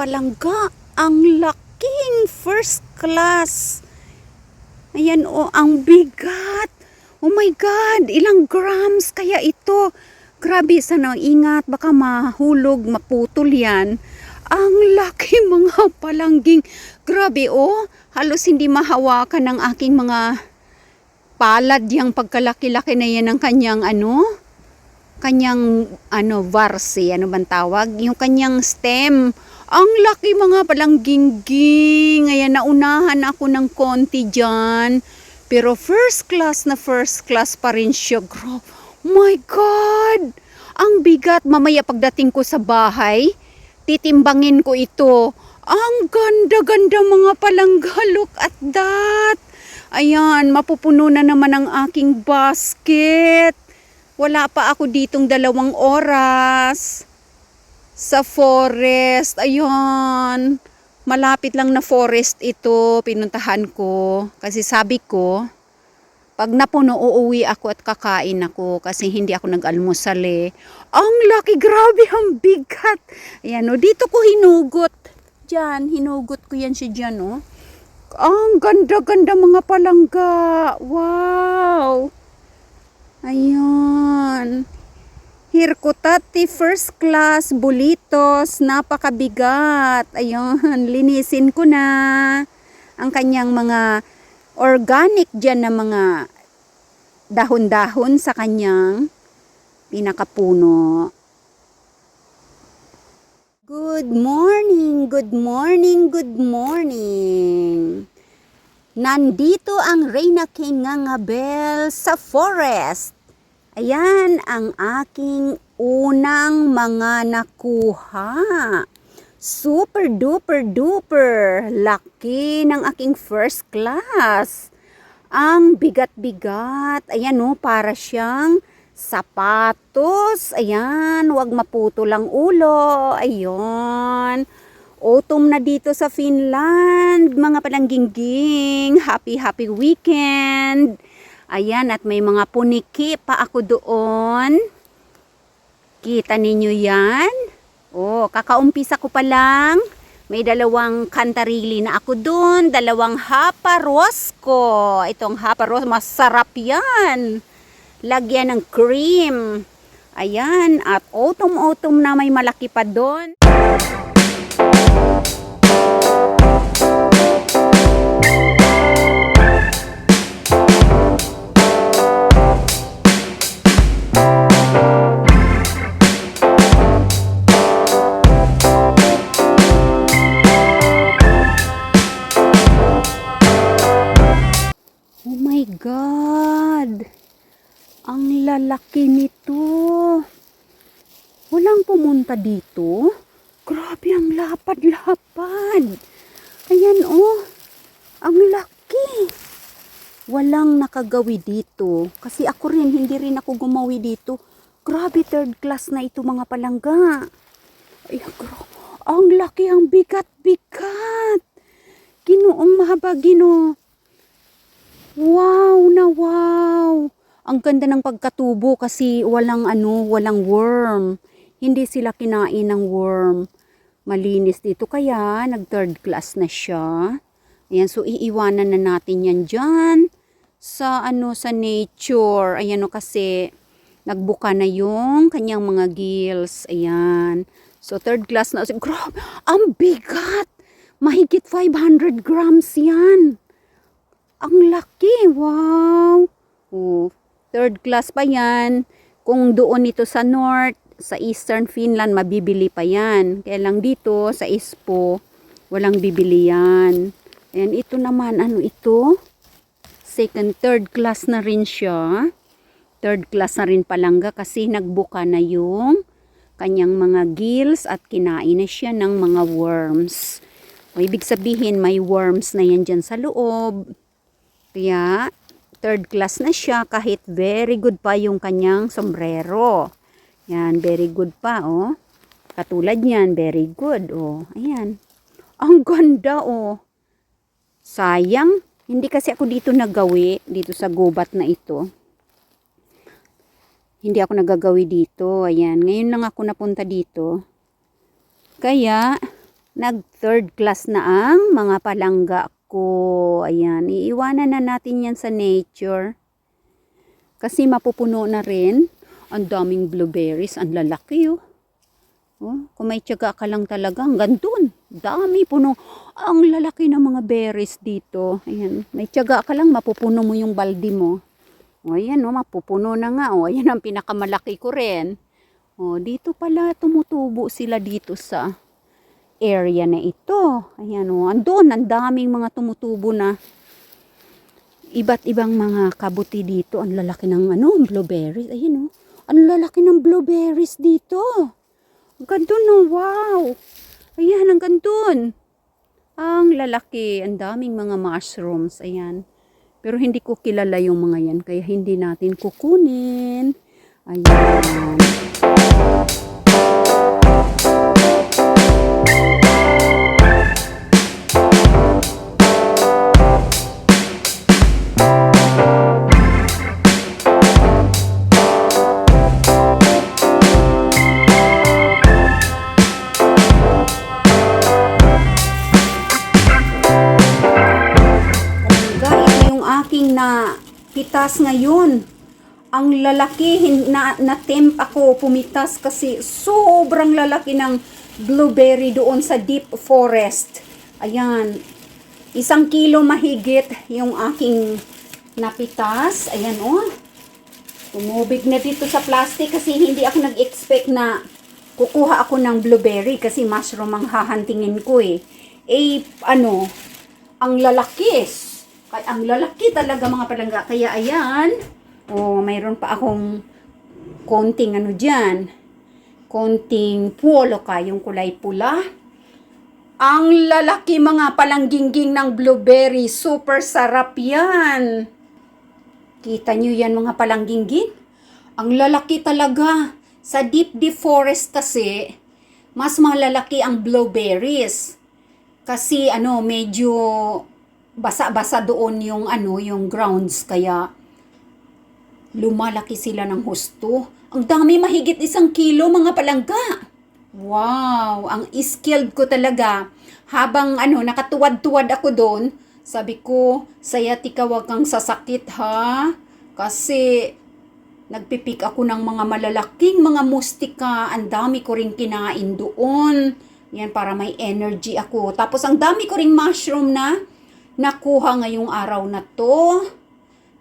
palangga. Ang laking first class. Ayan o, ang bigat. Oh my God, ilang grams kaya ito? Grabe, sana ingat, baka mahulog, maputol yan. Ang laki mga palangging. Grabe oh, halos hindi mahawakan ng aking mga palad yung pagkalaki-laki na yan ng kanyang varsi, ano bang tawag? Yung kanyang stem. Ang laki mga palangging. Ayan, naunahan ako ng konti dyan. Pero first class pa rin siya. My God! Ang bigat. Mamaya pagdating ko sa bahay, titimbangin ko ito. Ang ganda-ganda mga palangga. Look at that. Ayan, mapupuno na naman ang aking basket. Wala pa ako ditong 2 oras sa forest. Ayun, malapit lang na forest ito. Pinuntahan ko kasi sabi ko, pag napuno, uuwi ako at kakain ako kasi hindi ako nag-almusal eh. Ang laki, grabe, ang bigat. Ayan o, dito ko hinugot. Diyan, hinugot ko yan siya dyan o. Ang ganda-ganda mga palangga. Wow. Ayun. Hirkutati first class bulitos, napakabigat. Ayun, linisin ko na ang kanyang mga organic dyan na mga dahon-dahon sa kanyang pinakapuno. Good morning, good morning, good morning. Nandito ang Reyna King Ngangabel sa forest. Ayan ang aking unang mga nakuha. Super duper duper laki ng aking first class. Ang bigat-bigat. Ayan o, para siyang sapatos. Ayan, huwag maputo lang ulo. Ayun. Autumn na dito sa Finland. Mga palangging-ging. Happy weekend. Ayan, at may mga puniki pa ako doon. Kita ninyo yan? Oh, kakaumpisa ko pa lang. May 2 kantarili na ako doon. 2 haparosko. Itong haparosko, masarap yan. Lagyan ng cream. Ayan, at autumn na may malaki pa doon. Oh my God! Ang lalaki nito. Walang pumunta dito. Grabe, ang lapad-lapad. Ayan oh. Ang laki. Walang nakagawi dito. Kasi ako rin, hindi rin ako gumawi dito. Grabe, 3rd class na ito mga palangga. Ayan, ang laki, ang bigat-bigat. Ginoong mahaba, Ginoo. Wow na wow. Ang ganda ng pagkatubo kasi walang worm. Hindi sila kinain ng worm. Malinis dito kaya nag 3rd class na siya. Ayan, so iiwanan na natin yan dyan sa sa nature. Ayan o, kasi nagbuka na yung kanyang mga gills. Ayan. So 3rd class na. Grabe, ang bigat. Mahigit 500 grams yan. Ang laki, wow. Oh, 3rd class pa yan. Kung doon ito sa north, sa eastern Finland, mabibili pa yan. Kaya lang dito, sa Espoo, walang bibili yan. Ayan, ito naman, ano ito? 3rd class na rin siya. 3rd class na rin palangga kasi nagbuka na yung kanyang mga gills at kinain na siya ng mga worms. O, ibig sabihin, may worms na yan dyan sa loob. Kaya, 3rd class na siya kahit very good pa yung kanyang sombrero. Yan, very good pa, oh. Katulad yan, very good, oh. Ayan. Ang ganda, oh. Sayang, hindi kasi ako dito nagawi, dito sa gubat na ito. Hindi ako nagagawi dito. Ayan, ngayon lang ako napunta dito. Kaya, Nag third class na ang mga palangga ko. Ayan, iiwanan na natin yan sa nature. Kasi mapupuno na rin. Ang daming blueberries, ang lalaki oh. Oh, kung may tiyaga ka lang talaga, hanggang dun. Dami puno. Ang lalaki ng mga berries dito. Ayan, may tiyaga ka lang, mapupuno mo yung balde mo. O, ayan oh, mapupuno na nga. O, ayan ang pinakamalaki ko rin. O, dito pala tumutubo sila dito sa area na ito. Ayan o, andun, ang daming mga tumutubo na iba't ibang mga kabuti dito. Ang lalaki ng blueberries. Ayan o, ang lalaki ng blueberries dito. Ang gandun no, wow. Ayan, ang gandun. Ang lalaki, ang daming mga mushrooms. Ayan. Pero hindi ko kilala yung mga yan, kaya hindi natin kukunin. Ayan. Na pitas ngayon. Ang lalaki, na-tempt ako pumitas kasi sobrang lalaki ng blueberry doon sa deep forest. Ayan, 1 kilo mahigit yung aking napitas. Ayan oh, tumubig na dito sa plastic kasi hindi ako nag-expect na kukuha ako ng blueberry kasi mushroom ang hahantingin ko eh. Ang lalaki. Ang lalaki talaga mga palangga. Kaya ayan. Oh, mayroon pa akong konting dyan. Konting puoloka, yung kulay pula. Ang lalaki mga palangging ng blueberry. Super sarap yan. Kita nyo yan mga palangging? Ang lalaki talaga. Sa deep forest kasi, mas malalaki ang blueberries. Kasi medyo basa-basa doon yung grounds, kaya lumalaki sila ng husto. Ang dami, mahigit 1 kilo mga palangga. Wow, ang skilled ko talaga. Habang nakatuwad-tuwad ako doon, sabi ko, Sayatika, wag kang sasakit ha. Kasi nagpipik ako ng mga malalaking mga mustika. Ang dami ko ring kinain doon. Yan, para may energy ako. Tapos ang dami ko ring mushroom na nakuha ngayong araw na to.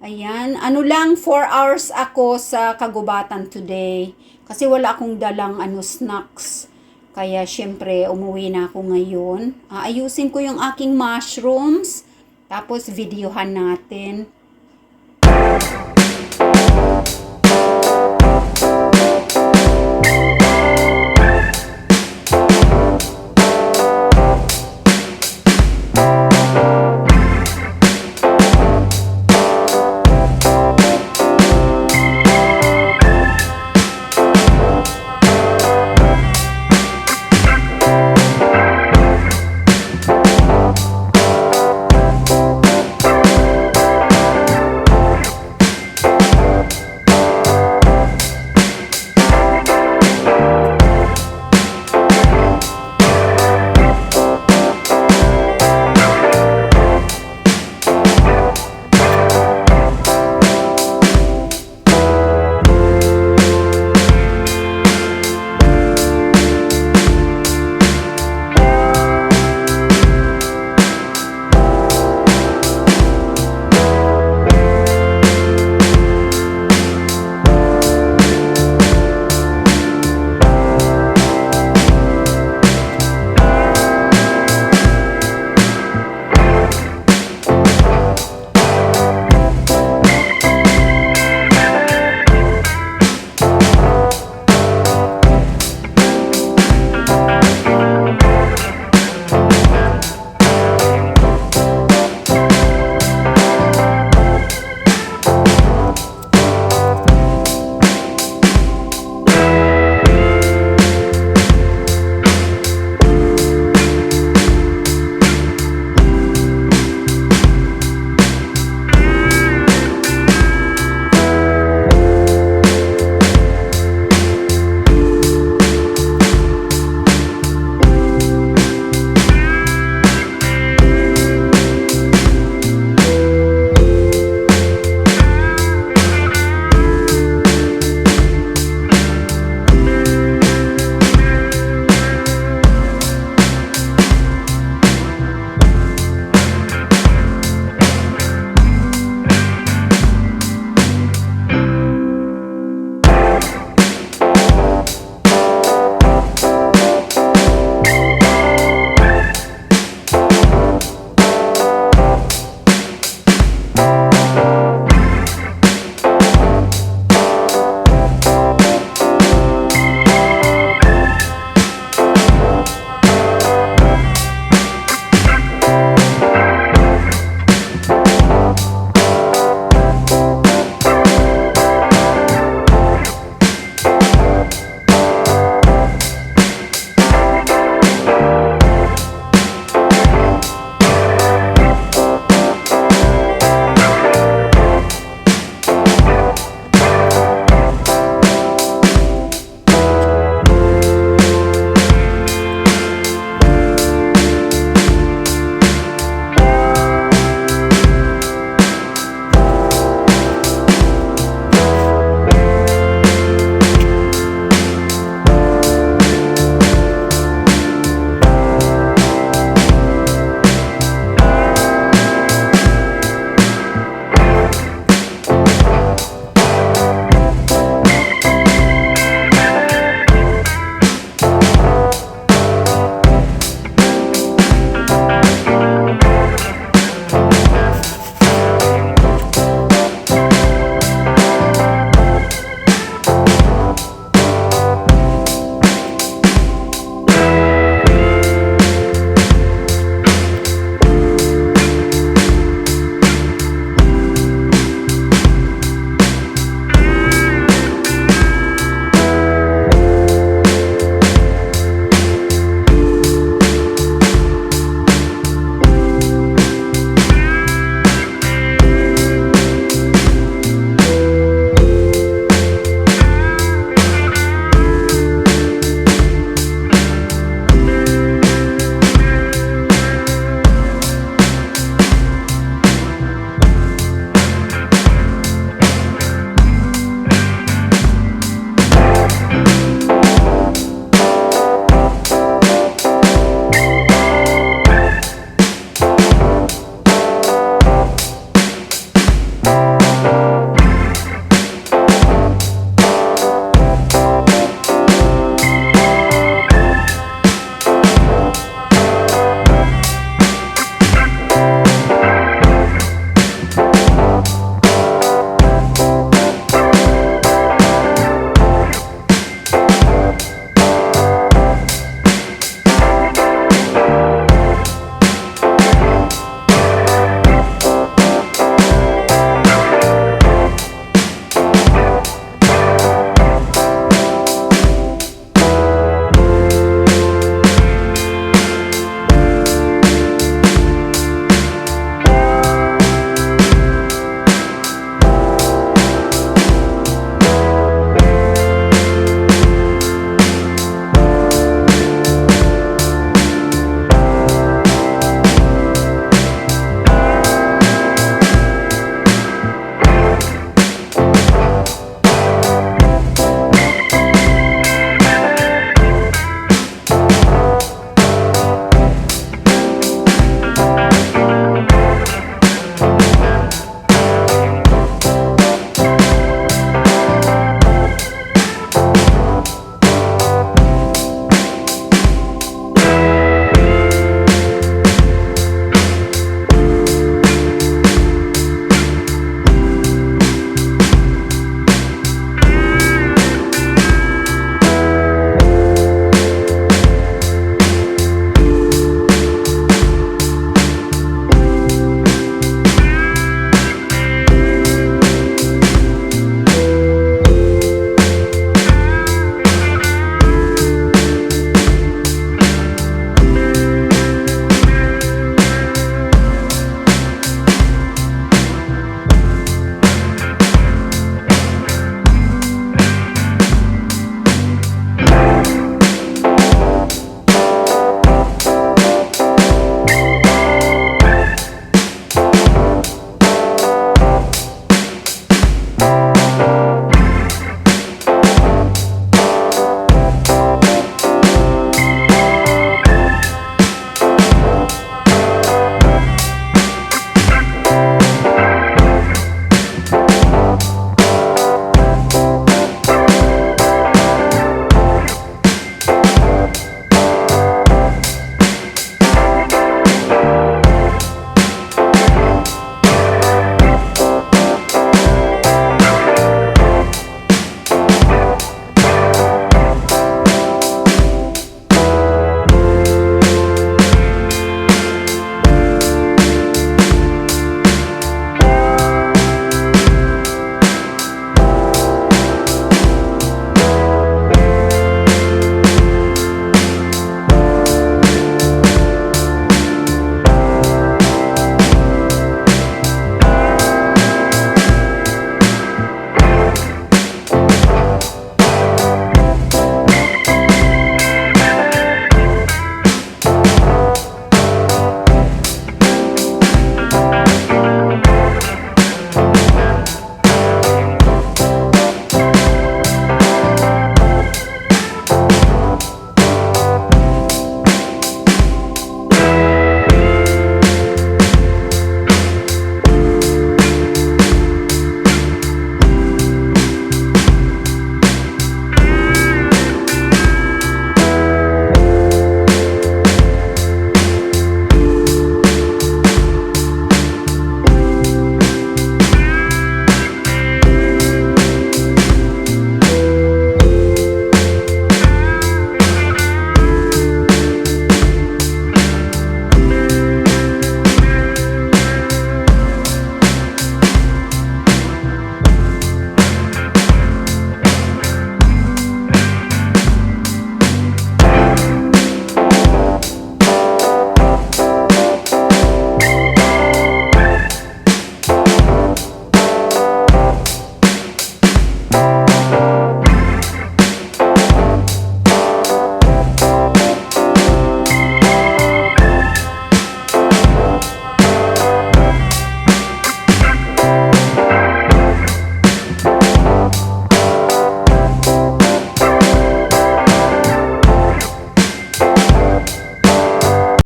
Ayan, 4 hours ako sa kagubatan today. Kasi wala akong dalang snacks. Kaya syempre umuwi na ako ngayon. Ayusin ko yung aking mushrooms. Tapos videohan natin.